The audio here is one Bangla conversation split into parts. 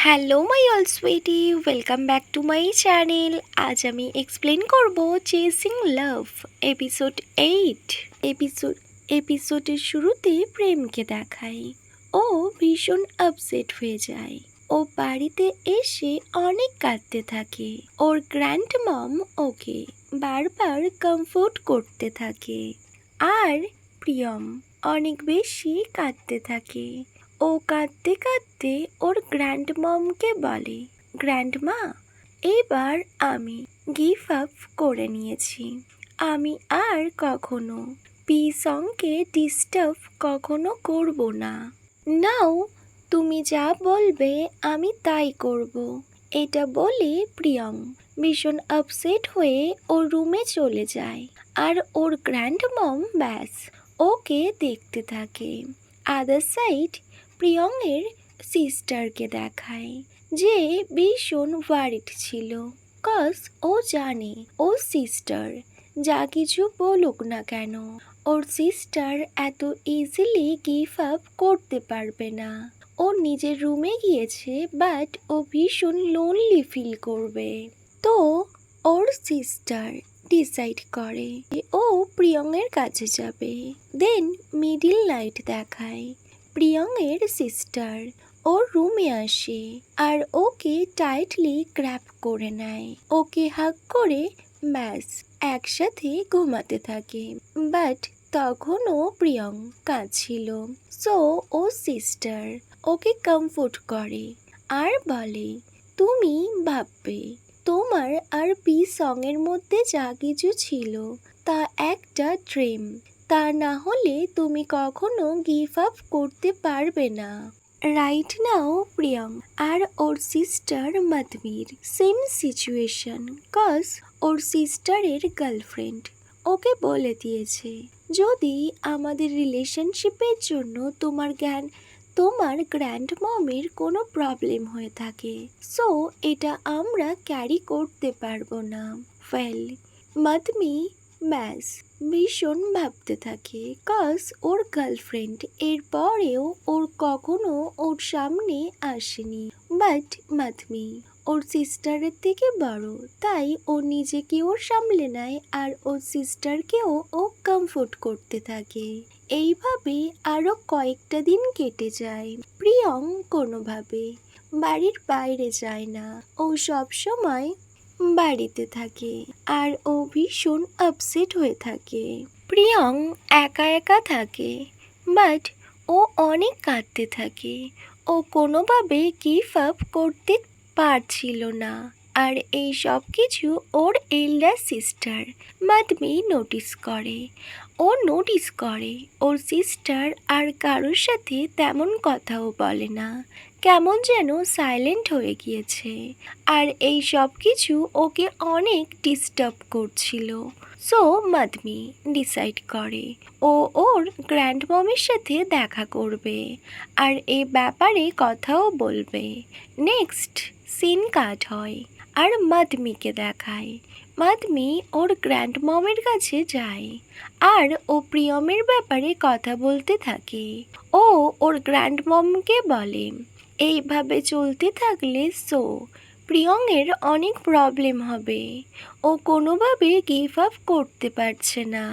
Hello my all sweetie, welcome back to my channel. আজ আমি এক্সপ্লেন করব চেসিং লাভ এপিসোড 8। এপিসোডের শুরুতে প্রেমকে দেখাই। ও ভীষণ আপসেট হয়ে যায়। ও বাড়িতে এসে অনেক কাঁদতে থাকে। ওর গ্র্যান্ড মম ওকে বারবার কমফোর্ট করতে থাকে। আর প্রিয়ম অনেক বেশি কাঁদতে থাকে। ও কাঁদতে কাঁদতে ওর গ্র্যান্ড মমকে বলে, গ্র্যান্ডমা, এবার আমি গিভ আপ করে নিয়েছি। আমি আর কখনো পিসংকে ডিস্টার্ব কখনো করব না। নাও তুমি যা বলবে আমি তাই করব। এটা বলে প্রিয়ং ভীষণ আপসেট হয়ে ওর রুমে চলে যায়। আর ওর গ্র্যান্ড মম ব্যাস ওকে দেখতে থাকে। আদার সাইড প্রিয়ংয়ের সিস্টারকে দেখায়, যে ভীষণ ওয়ারিড ছিল। কজ ও জানে ওর সিস্টার যা কিছু বলুক না কেন, ওর সিস্টার এত ইজিলি গিভ আপ করতে পারবে না। ও নিজের রুমে গিয়েছে, বাট ও ভীষণ লোনলি ফিল করবে। তো ওর সিস্টার ডিসাইড করে যে ও প্রিয়ংয়ের কাছে যাবে। দেন মিডিল নাইট দেখায়। প্রিয়ংয়ের সিস্টার ওর রুমে আসে আর ওকে টাইটলি গ্র্যাব করে নেয়। ওকে হাগ করে ব্যাস একসাথে ঘুমাতে থাকে। বাট তখনও প্রিয়ং কাঁদছিল। সো ও সিস্টার ওকে কমফোর্ট করে আর বলে, তুমি ভাববে তোমার আর পিসংয়ের মধ্যে যা কিছু ছিল তা একটা ড্রিম, তা না হলে তুমি কখনো গিভ আপ করতে পারবে না। রাইট নাও প্রিয়ং আর ওর সিস্টার মাধবীর সেম সিচুয়েশন। কজ ওর সিস্টারের গার্লফ্রেন্ড ওকে বলে দিয়েছে, যদি আমাদের রিলেশনশিপের জন্য তোমার গ্র্যান্ড মমের কোনো প্রবলেম হয়ে থাকে, সো এটা আমরা ক্যারি করতে পারবো না। ওয়েল, মাধবী ব্যাস ভীষণ ভাবতে থাকে। কজ ওর গার্লফ্রেন্ড এরপরেও ওর কখনো ওর সামনে আসেনি। বাট মাধবী ওর সিস্টারের থেকে বড়, তাই ও নিজেকে ওর সামলে নেয় আর ওর সিস্টারকেও ও কমফোর্ট করতে থাকে। এইভাবে আরো কয়েকটা দিন কেটে যায়। প্রিয়ং কোনোভাবে বাড়ির বাইরে যায় না। ও সব সময় বাড়িতে থাকে আর ও ভীষণ আপসেট হয়ে থাকে। প্রিয়ং একা একা থাকে, বাট ও অনেক কাঁদতে থাকে। ও কোনোভাবে গিভ আপ করতে পারছিল না। আর এই সব কিছু ওর এল্ডার সিস্টার মাধবী নোটিস করে। ও নোটিস করে ওর সিস্টার আর কারোর সাথে তেমন কথাও বলে না, কেমন যেন সাইলেন্ট হয়ে গিয়েছে। আর এই সব কিছু ওকে অনেক ডিস্টার্ব করছিল। সো মাধবী ডিসাইড করে ও ওর গ্র্যান্ড মমের সাথে দেখা করবে আর এই ব্যাপারে কথাও বলবে। নেক্সট সিন কাট হয় আর মাধবীকে দেখায়। মাধবী ওর গ্র্যান্ড মমের কাছে যায় আর ও প্রিয়মের ব্যাপারে কথা বলতে থাকে। ও ওর গ্র্যান্ড মমকে বলে, এইভাবে চলতে থাকলে প্রিয়ংয়ের অনেক প্রবলেম হবে। ও কোনোভাবে গিভ আপ করতে পারছে না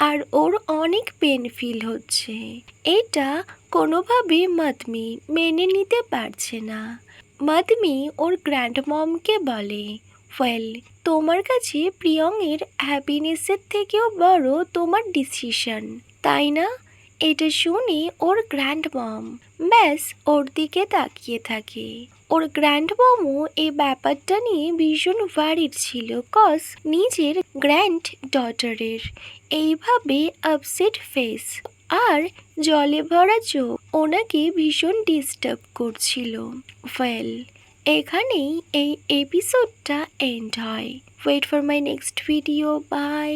আর ওর অনেক পেন ফিল হচ্ছে। এটা কোনোভাবে মাধবী মেনে নিতে পারছে না। মাধবী ওর গ্র্যান্ড মমকে বলে, ওয়েল, তোমার কাছে প্রিয়ংয়ের হ্যাপিনেসের থেকেও বড় তোমার ডিসিশন, তাই না? এটা শুনে ওর গ্র্যান্ড মম ব্যাস ওর দিকে তাকিয়ে থাকে। ওর গ্র্যান্ড মমও এই ব্যাপারটা নিয়ে ভীষণ ওয়ারিড ছিল। কজ নিজের গ্র্যান্ড ডটারের এইভাবে আপসেট ফেস আর জলে ভরা চোখ ওনাকে ভীষণ ডিস্টার্ব করছিল। ওয়েল, এখানেই এই এপিসোডটা এন্ড হয়। Wait for my next video. By.